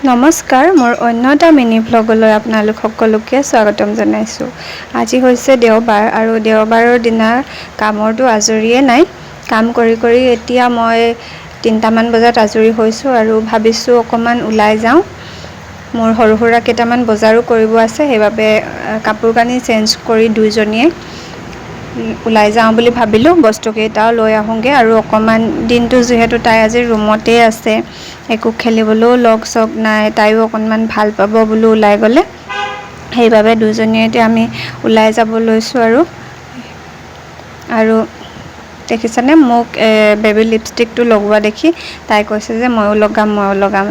নমস্কাৰ, মোৰ অন্য এটা মিনি ভ্লগলৈ আপোনালোক সকলোকে স্বাগতম জনাইছোঁ। আজি হৈছে দেওবাৰ আৰু দেওবাৰৰ দিনা কামৰটো আজৰিয়ে নাই। কাম কৰি কৰি এতিয়া মই 3টামান বজাত আজৰি হৈছোঁ আৰু ভাবিছোঁ অকণমান ওলাই যাওঁ। মোৰ সৰু সুৰা কেইটামান বজাৰো কৰিব আছে, সেইবাবে কাপোৰ কানি চেঞ্জ কৰি দুইজনীয়ে ওলাই যাওঁ বুলি ভাবিলোঁ। বস্তুকেইটাও লৈ আহোঁগৈ আৰু অকণমান দিনটো যিহেতু তাই আজি ৰুমতেই আছে, একো খেলিবলৈও লগ চগ নাই, তাইও অকণমান ভাল পাব বোলো ওলাই গ'লে। সেইবাবে দুইজনীয়ে এতিয়া আমি ওলাই যাব লৈছোঁ আৰু দেখিছেনে মোক বেবী লিপষ্টিকটো লগোৱা দেখি তাই কৈছে যে ময়ো লগাম।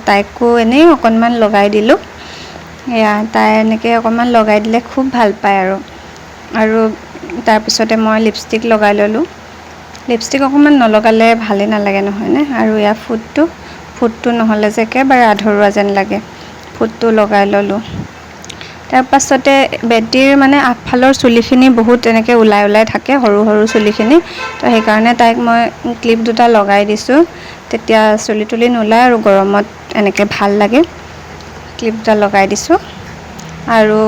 তাইকো এনেই অকণমান লগাই দিলোঁ। এয়া তাই এনেকৈ অকণমান লগাই দিলে খুব ভাল পায় আৰু তাৰপিছতে মই লিপষ্টিক লগাই ল'লোঁ। লিপষ্টিক অকণমান নলগালে ভালেই নালাগে নহয়নে। আৰু এয়া ফুটটো নহ'লে যে একেবাৰে আধৰুৱা যেন লাগে, ফুটটো লগাই ল'লোঁ। তাৰপাছতে বেটীৰ মানে আগফালৰ চুলিখিনি বহুত এনেকৈ ওলাই থাকে, সৰু সৰু চুলিখিনি। তো সেইকাৰণে তাইক মই ক্লিপ দুটা লগাই দিছোঁ, তেতিয়া চুলি তুলি নোলায় আৰু গৰমত এনেকৈ ভাল লাগে। ক্লিপ দুটা লগাই দিছোঁ আৰু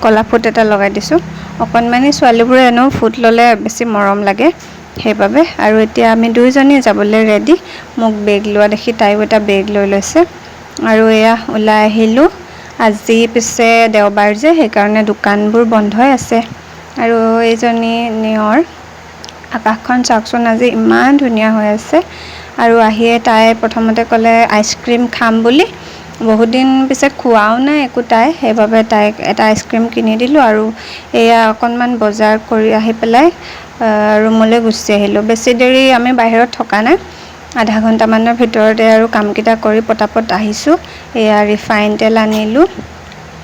ক'লা ফুট এটা লগাই দিছোঁ। অকণমানি ছোৱালীবোৰে এনেও ফুট ল'লে বেছি মৰম লাগে, সেইবাবে। আৰু এতিয়া আমি দুইজনী যাবলৈ ৰেডি। মোক বেগ লোৱা দেখি তাইও এটা বেগ লৈ লৈছে আৰু এয়া ওলাই আহিলোঁ। আজি পিছে দেওবাৰ যে, সেইকাৰণে দোকানবোৰ বন্ধই আছে। আৰু এইজনী নিয়ৰ আকাশখন চাওকচোন, আজি ইমান ধুনীয়া হৈ আছে। আৰু আহিয়ে তাই প্ৰথমতে ক'লে আইচক্ৰীম খাম বুলি। বহুত দিন পিছে খোৱাও নাই একো তাই, সেইবাবে তাইক এটা আইচক্ৰীম কিনি দিলোঁ আৰু এয়া অকণমান বজাৰ কৰি আহি পেলাই ৰুমলৈ গুচি আহিলোঁ। বেছি দেৰি আমি বাহিৰত থকা নাই, আধা ঘণ্টামানৰ ভিতৰতে আৰু কামকেইটা কৰি পটাপট আহিছোঁ। এয়া ৰিফাইন তেল আনিলোঁ।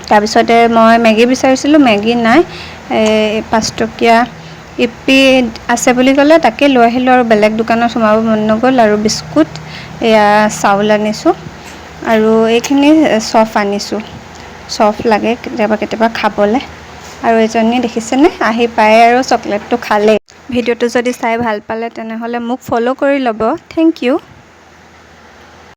তাৰপিছতে মই মেগী বিচাৰিছিলোঁ, মেগী নাই। 5 টকীয়া ইপি আছে বুলি ক'লে, তাকে লৈ আহিলোঁ আৰু বেলেগ দোকানত সোমাব মন নগ'ল। আৰু বিস্কুট, এয়া চাউল আনিছোঁ আৰু এইখিনি চফ আনিছোঁ। চফ লাগে কেতিয়াবা খাবলৈ। আৰু এজনী দেখিছেনে, আহি পায় আৰু চকলেটটো খালে। ভিডিঅ'টো যদি চাই ভাল পালে তেনেহ'লে মোক ফ'ল' কৰি ল'ব। Thank U.